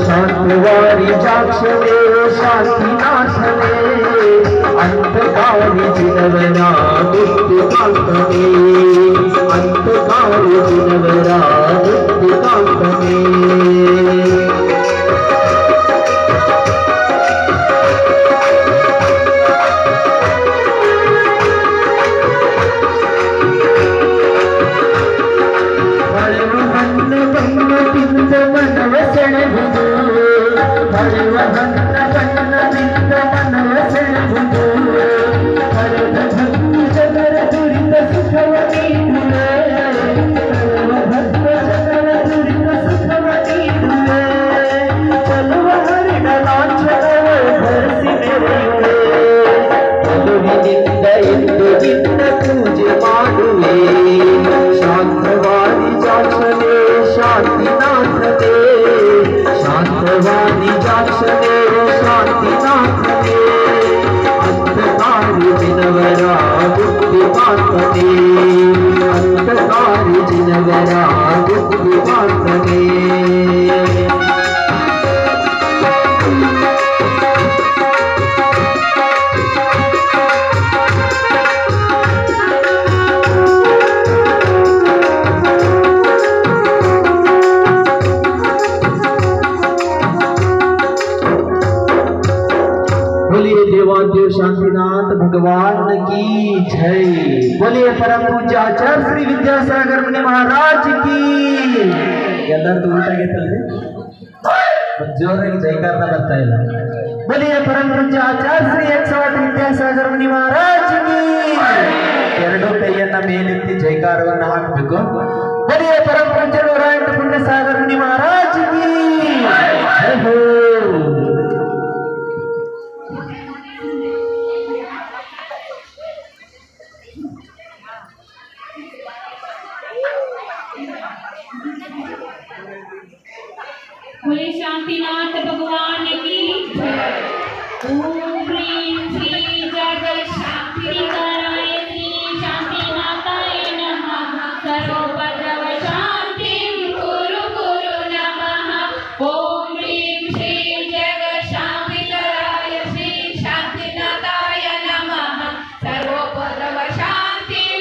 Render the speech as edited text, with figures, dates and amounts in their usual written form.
शांतवारी जाक्षणे शांतिनाथने अंतकारी जिनवरा मुक्तिकांतने अंतकारी जिनवरा मुक्तिकांतने शांतवादी जाक्षणे शांतिनाथने अंतकारी जिनवरा मुक्तिकांतने अंतकारी जिनवरा मुक्तिकांतने बोलिए देवादेव शांतिनाथ भगवान की जय। बोलिए परम पूज्य आचार्य श्री विद्यासागर मुनि महाराज की। ಎಲ್ಲರೂ ಊಟಾಗೈತಲ್ರಿ ಜೋರಾಗಿ ಜೈಕಾರನ ಬರ್ತಾ ಇಲ್ಲ। बोलिए परम पूज्य आचार्य श्री 108 ವಿದ್ಯಾಸಾಗರ ಮುನಿ महाराज की। ಎರಡು ಕೈಯನ್ನ ಮೇಲೆತ್ತಿ ಜೈಕಾರವನ್ನ ಹಾಕಬೇಕು। बोलिए परम पूज्य 108 ಪುಣ್ಯ ಸಾಗರ ಮುನಿ महाराज की। जय हो। बोले शांतिनाथ भगवान की जय। ओम ह्रीं श्री